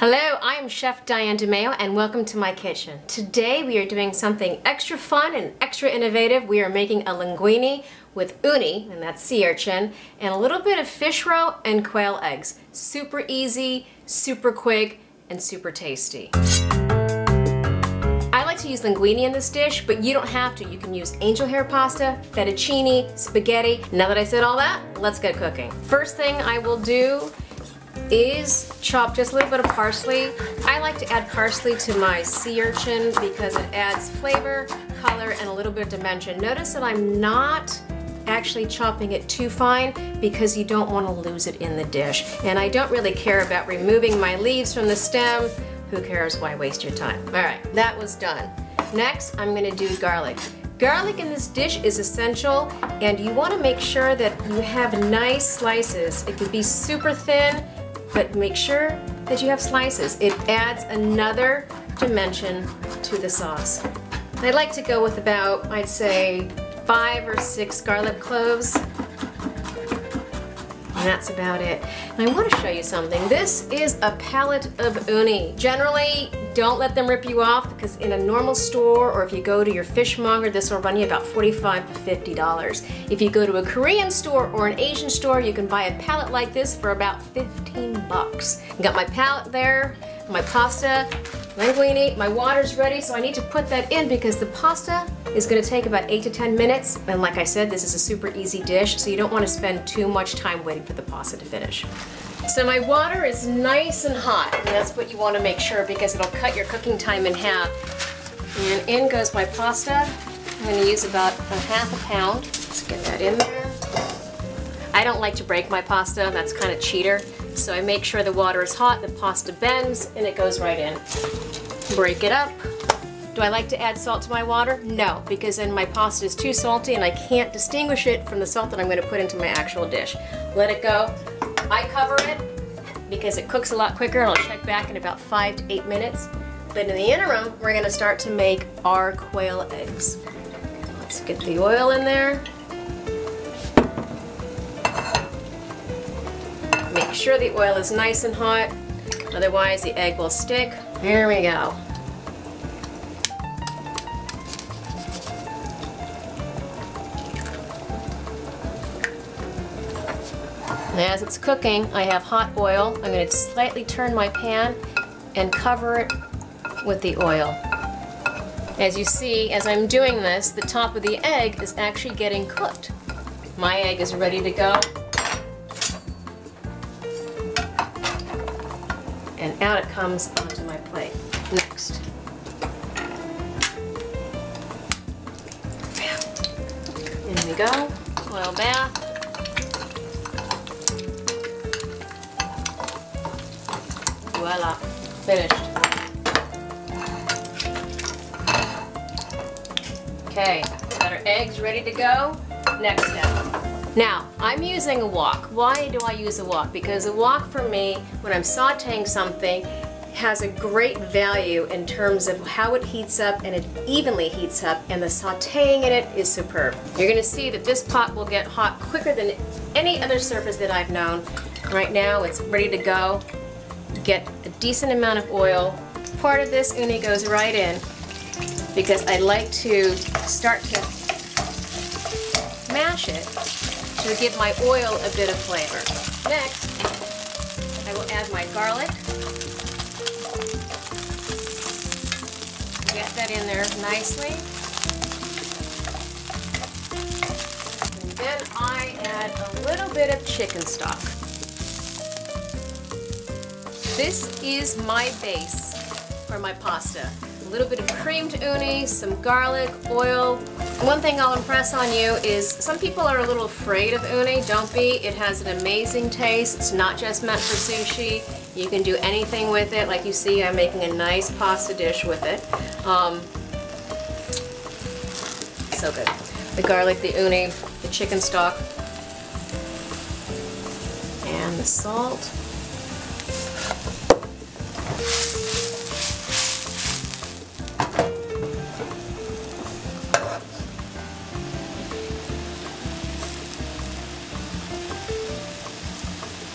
Hello, I am Chef Diane DeMeo and welcome to my kitchen. Today we are doing something extra fun and extra innovative. We are making a linguine with uni, and that's sea urchin, and a little bit of fish roe and quail eggs. Super easy, super quick, and super tasty. I like to use linguine in this dish, but you don't have to. You can use angel hair pasta, fettuccine, spaghetti. Now that I said all that, let's get cooking. First thing I will do is chop just a little bit of parsley. I like to add parsley to my sea urchin because it adds flavor, color, and a little bit of dimension. Notice that I'm not actually chopping it too fine because you don't want to lose it in the dish. And I don't really care about removing my leaves from the stem. Who cares? Why waste your time? All right, that was done. Next, I'm going to do garlic. Garlic in this dish is essential, and you want to make sure that you have nice slices. It can be super thin, but make sure that you have slices. It adds another dimension to the sauce. I like to go with about, I'd say, 5 or 6 garlic cloves. And that's about it. And I want to show you something. This is a pallet of uni. Generally, don't let them rip you off because in a normal store or if you go to your fishmonger, this will run you about $45 to $50. If you go to a Korean store or an Asian store, you can buy a pallet like this for about 15 bucks. I got my pallet there, my pasta, linguine, my water's ready, so I need to put that in because the pasta is going to take about 8 to 10 minutes. And like I said, this is a super easy dish, so you don't want to spend too much time waiting for the pasta to finish. So my water is nice and hot, and that's what you want to make sure because it'll cut your cooking time in half. And in goes my pasta. I'm going to use about a half a pound. Let's get that in there. I don't like to break my pasta, that's kind of cheater. So I make sure the water is hot, the pasta bends, and it goes right in. Break it up. Do I like to add salt to my water? No, because then my pasta is too salty and I can't distinguish it from the salt that I'm going to put into my actual dish. Let it go. I cover it because it cooks a lot quicker and I'll check back in about 5 to 8 minutes. But in the interim, we're going to start to make our quail eggs. Let's get the oil in there. Make sure the oil is nice and hot, otherwise the egg will stick. Here we go. And as it's cooking, I have hot oil. I'm going to slightly turn my pan and cover it with the oil. As you see, as I'm doing this, the top of the egg is actually getting cooked. My egg is ready to go. And out it comes onto my plate. Next. In we go. Oil bath. Voila. Finished. Okay, got our eggs ready to go. Next step. Now, I'm using a wok. Why do I use a wok? Because a wok for me, when I'm sauteing something, has a great value in terms of how it heats up, and it evenly heats up, and the sauteing in it is superb. You're going to see that this pot will get hot quicker than any other surface that I've known. Right now, it's ready to go. Get a decent amount of oil. Part of this uni goes right in because I like to start to mash it to give my oil a bit of flavor. Next, I will add my garlic. Get that in there nicely. And then I add a little bit of chicken stock. This is my base for my pasta. A little bit of creamed uni, some garlic, oil. One thing I'll impress on you is some people are a little afraid of uni. Don't be. It has an amazing taste. It's not just meant for sushi. You can do anything with it. Like you see, I'm making a nice pasta dish with it. So good. The garlic, the uni, the chicken stock, and the salt.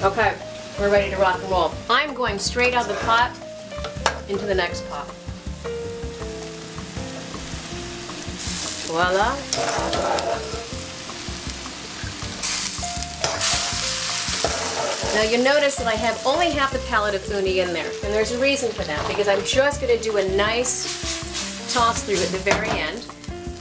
Okay, we're ready to rock and roll. I'm going straight out of the pot into the next pot. Voila. Now you notice that I have only half the pallet of uni in there, and there's a reason for that, because I'm just going to do a nice toss through at the very end.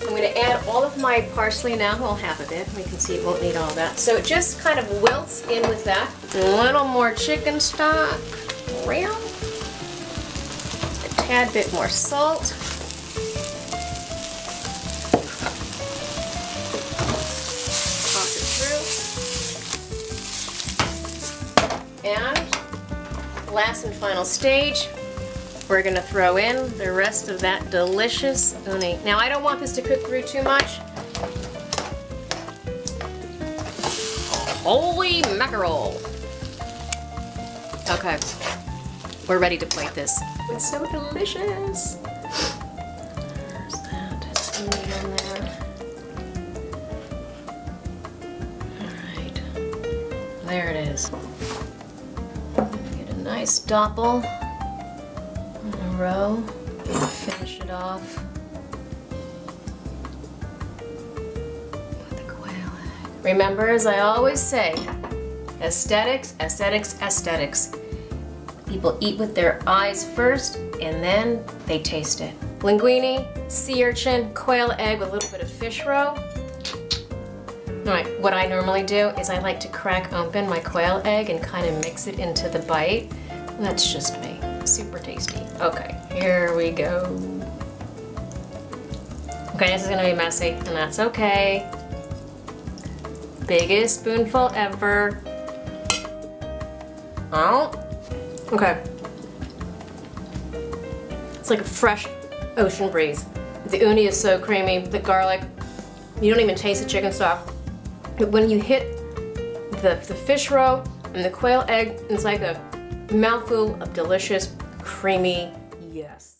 I'm going to add all of my parsley now, well, half of it. We can see it won't need all that. So it just kind of wilts in with that. A little more chicken stock. A tad bit more salt. Toss it through. And last and final stage, we're going to throw in the rest of that delicious uni. Now I don't want this to cook through too much. Holy mackerel! Okay, we're ready to plate this. It's so delicious! There's that uni in there. Alright. there it is. Get a nice doppel in a row. Finish it off with a quail egg. Remember, as I always say, aesthetics, aesthetics, aesthetics. People eat with their eyes first, and then they taste it. Linguine, sea urchin, quail egg with a little bit of fish roe. All right, what I normally do is I like to crack open my quail egg and kind of mix it into the bite. That's just me. Super tasty. Okay, here we go. Okay, this is gonna be messy, and that's okay. Biggest spoonful ever. Oh. Okay. It's like a fresh ocean breeze. The uni is so creamy, the garlic, you don't even taste the chicken stock. But when you hit the fish roe and the quail egg, it's like a mouthful of delicious, creamy yes.